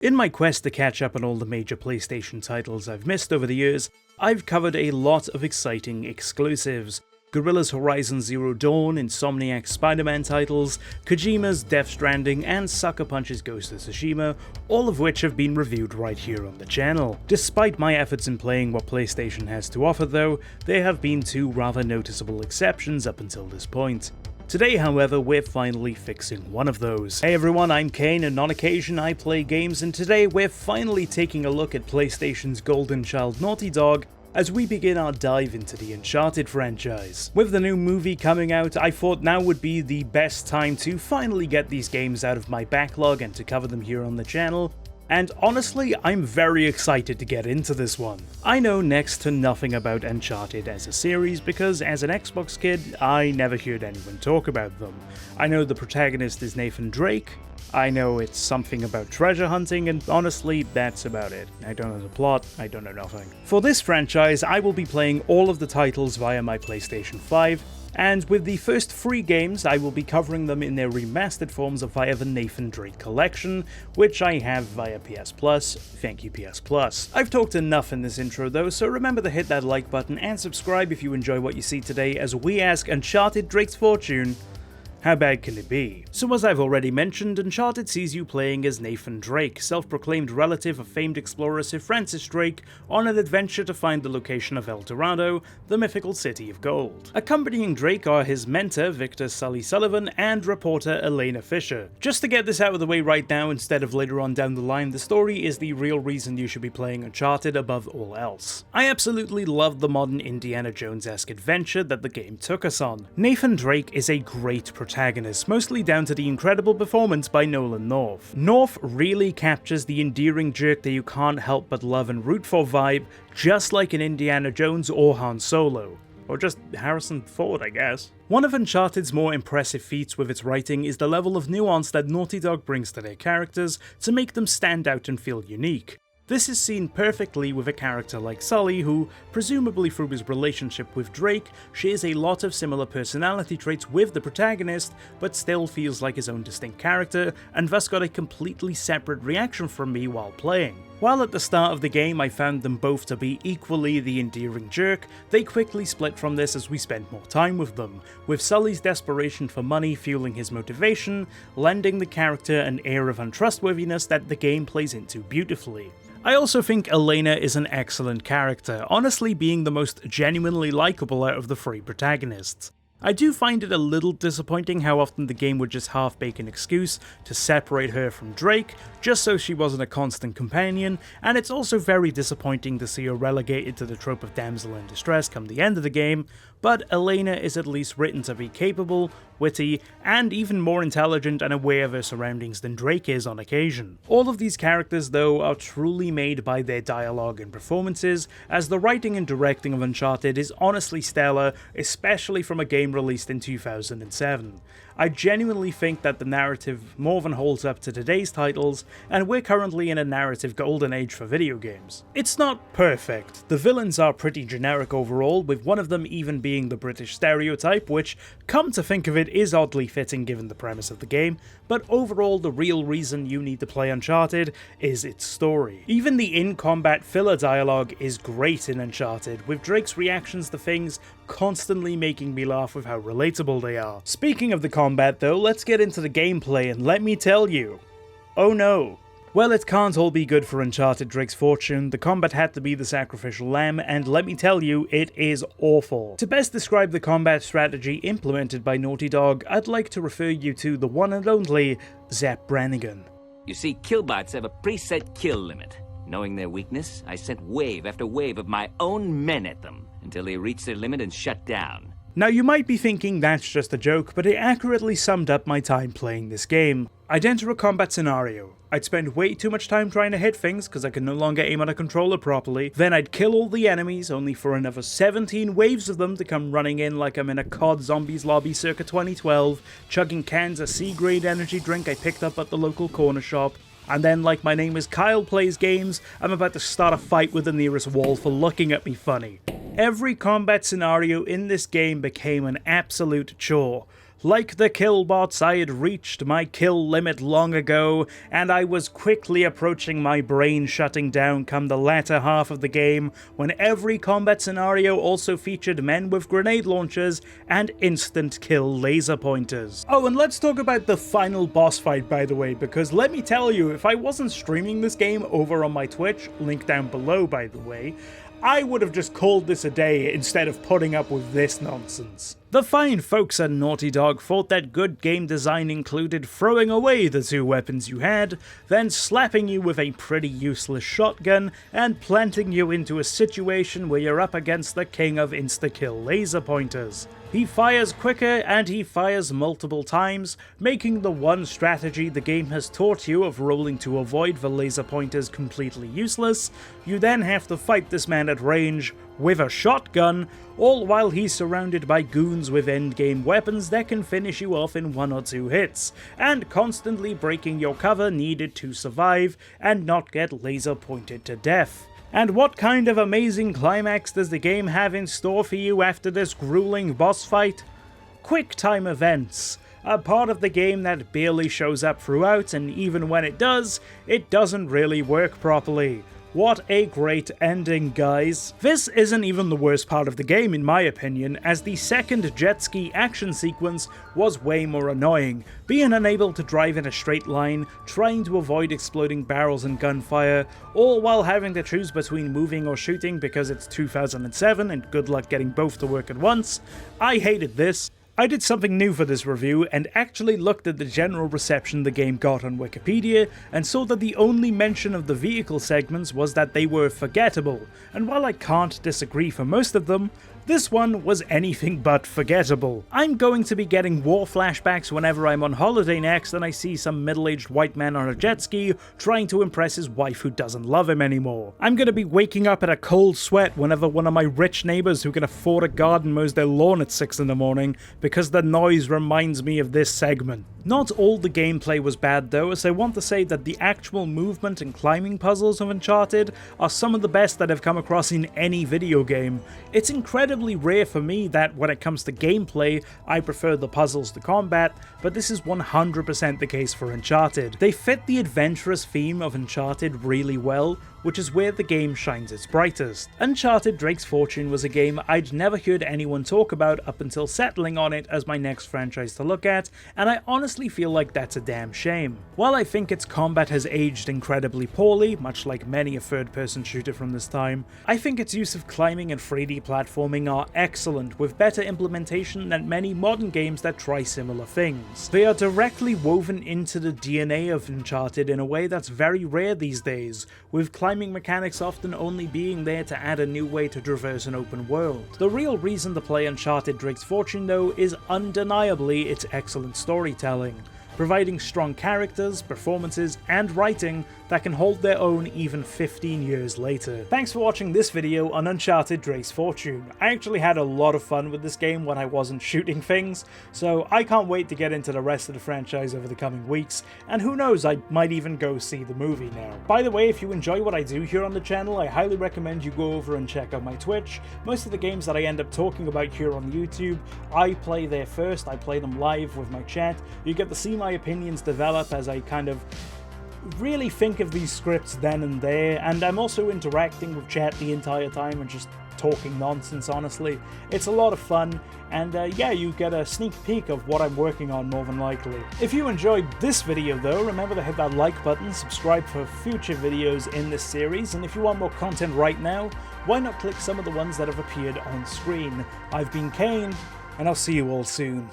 In my quest to catch up on all the major PlayStation titles I've missed over the years, I've covered a lot of exciting exclusives. Guerilla's Horizon Zero Dawn, Insomniac's Spider-Man titles, Kojima's Death Stranding, and Sucker Punch's Ghost of Tsushima, all of which have been reviewed right here on the channel. Despite my efforts in playing what PlayStation has to offer though, there have been two rather noticeable exceptions up until this point. Today, however, we're finally fixing one of those. Hey everyone, I'm Kane, and on occasion I play games, and today we're finally taking a look at PlayStation's golden child Naughty Dog as we begin our dive into the Uncharted franchise. With the new movie coming out, I thought now would be the best time to finally get these games out of my backlog and to cover them here on the channel. And honestly, I'm very excited to get into this one. I know next to nothing about Uncharted as a series because as an Xbox kid, I never heard anyone talk about them. I know the protagonist is Nathan Drake, I know it's something about treasure hunting, and honestly, that's about it. I don't know the plot, I don't know nothing. For this franchise, I will be playing all of the titles via my PlayStation 5, and with the first 3 games, I will be covering them in their remastered forms via the Nathan Drake collection, which I have via PS Plus. Thank you, PS Plus. I've talked enough in this intro though, so remember to hit that like button and subscribe if you enjoy what you see today as we ask Uncharted Drake's fortune. How bad can it be? So as I've already mentioned, Uncharted sees you playing as Nathan Drake, self-proclaimed relative of famed explorer Sir Francis Drake, on an adventure to find the location of El Dorado, the mythical city of gold. Accompanying Drake are his mentor, Victor Sully Sullivan, and reporter Elena Fisher. Just to get this out of the way right now instead of later on down the line, the story is the real reason you should be playing Uncharted above all else. I absolutely love the modern Indiana Jones-esque adventure that the game took us on. Nathan Drake is a great protagonist, mostly down to the incredible performance by Nolan North. North really captures the endearing jerk that you can't help but love and root for vibe, just like in Indiana Jones or Han Solo. Or just Harrison Ford, I guess. One of Uncharted's more impressive feats with its writing is the level of nuance that Naughty Dog brings to their characters to make them stand out and feel unique. This is seen perfectly with a character like Sully who, presumably through his relationship with Drake, shares a lot of similar personality traits with the protagonist, but still feels like his own distinct character, and thus got a completely separate reaction from me while playing. While at the start of the game I found them both to be equally the endearing jerk, they quickly split from this as we spent more time with them, with Sully's desperation for money fueling his motivation, lending the character an air of untrustworthiness that the game plays into beautifully. I also think Elena is an excellent character, honestly being the most genuinely likable out of the 3 protagonists. I do find it a little disappointing how often the game would just half-bake an excuse to separate her from Drake, just so she wasn't a constant companion, and it's also very disappointing to see her relegated to the trope of damsel in distress come the end of the game, but Elena is at least written to be capable, witty, and even more intelligent and aware of her surroundings than Drake is on occasion. All of these characters though are truly made by their dialogue and performances, as the writing and directing of Uncharted is honestly stellar, especially from a game released in 2007. I genuinely think that the narrative more than holds up to today's titles, and we're currently in a narrative golden age for video games. It's not perfect. The villains are pretty generic overall, with one of them even being the British stereotype, which, come to think of it, is oddly fitting given the premise of the game, but overall the real reason you need to play Uncharted is its story. Even the in-combat filler dialogue is great in Uncharted, with Drake's reactions to things constantly making me laugh with how relatable they are. Speaking of the combat though, let's get into the gameplay, and let me tell you, oh no. Well, it can't all be good for Uncharted Drake's fortune. The combat had to be the sacrificial lamb, and let me tell you, it is awful. To best describe the combat strategy implemented by Naughty Dog, I'd like to refer you to the one and only Zap Brannigan. You see, killbots have a preset kill limit. Knowing their weakness, I sent wave after wave of my own men at them until they reached their limit and shut down. Now you might be thinking that's just a joke, but it accurately summed up my time playing this game. I'd enter a combat scenario. I'd spend way too much time trying to hit things because I could no longer aim on a controller properly, then I'd kill all the enemies only for another 17 waves of them to come running in like I'm in a COD Zombies lobby circa 2012, chugging cans of C-grade energy drink I picked up at the local corner shop, and then like my name is KanePlaysGames, I'm about to start a fight with the nearest wall for looking at me funny. Every combat scenario in this game became an absolute chore. Like the killbots, I had reached my kill limit long ago, and I was quickly approaching my brain shutting down come the latter half of the game, when every combat scenario also featured men with grenade launchers and instant kill laser pointers. Oh, and let's talk about the final boss fight, by the way, because let me tell you, if I wasn't streaming this game over on my Twitch, link down below by the way, I would have just called this a day instead of putting up with this nonsense. The fine folks at Naughty Dog thought that good game design included throwing away the two weapons you had, then slapping you with a pretty useless shotgun, and planting you into a situation where you're up against the king of insta-kill laser pointers. He fires quicker and he fires multiple times, making the one strategy the game has taught you of rolling to avoid the laser pointers completely useless. You then have to fight this man at range with a shotgun, all while he's surrounded by goons with endgame weapons that can finish you off in 1 or 2 hits, and constantly breaking your cover needed to survive and not get laser pointed to death. And what kind of amazing climax does the game have in store for you after this grueling boss fight? Quick time events. A part of the game that barely shows up throughout, and even when it does, it doesn't really work properly. What a great ending, guys. This isn't even the worst part of the game in my opinion, as the second Jetski action sequence was way more annoying, being unable to drive in a straight line, trying to avoid exploding barrels and gunfire, all while having to choose between moving or shooting because it's 2007 and good luck getting both to work at once. I hated this. I did something new for this review and actually looked at the general reception the game got on Wikipedia and saw that the only mention of the vehicle segments was that they were forgettable, and while I can't disagree for most of them, this one was anything but forgettable. I'm going to be getting war flashbacks whenever I'm on holiday next and I see some middle-aged white man on a jet ski trying to impress his wife who doesn't love him anymore. I'm going to be waking up in a cold sweat whenever one of my rich neighbors who can afford a garden mows their lawn at 6 in the morning because the noise reminds me of this segment. Not all the gameplay was bad though, as I want to say that the actual movement and climbing puzzles of Uncharted are some of the best that I've come across in any video game. It's incredibly rare for me that when it comes to gameplay, I prefer the puzzles to combat, but this is 100% the case for Uncharted. They fit the adventurous theme of Uncharted really well, which is where the game shines its brightest. Uncharted Drake's Fortune was a game I'd never heard anyone talk about up until settling on it as my next franchise to look at, and I honestly feel like that's a damn shame. While I think its combat has aged incredibly poorly, much like many a third-person shooter from this time, I think its use of climbing and 3D platforming are excellent, with better implementation than many modern games that try similar things. They are directly woven into the DNA of Uncharted in a way that's very rare these days, with climbing mechanics often only being there to add a new way to traverse an open world. The real reason to play Uncharted Drake's Fortune though is undeniably its excellent storytelling, providing strong characters, performances, and writing that can hold their own even 15 years later. Thanks for watching this video on Uncharted Drake's Fortune. I actually had a lot of fun with this game when I wasn't shooting things, so I can't wait to get into the rest of the franchise over the coming weeks, and who knows, I might even go see the movie now. By the way, if you enjoy what I do here on the channel, I highly recommend you go over and check out my Twitch. Most of the games that I end up talking about here on YouTube, I play there first, I play them live with my chat. You get to see my opinions develop as I kind of really think of these scripts then and there, and I'm also interacting with chat the entire time and just talking nonsense, honestly. It's a lot of fun, and yeah, you get a sneak peek of what I'm working on more than likely. If you enjoyed this video though, remember to hit that like button, subscribe for future videos in this series, and if you want more content right now, why not click some of the ones that have appeared on screen. I've been Kane, and I'll see you all soon.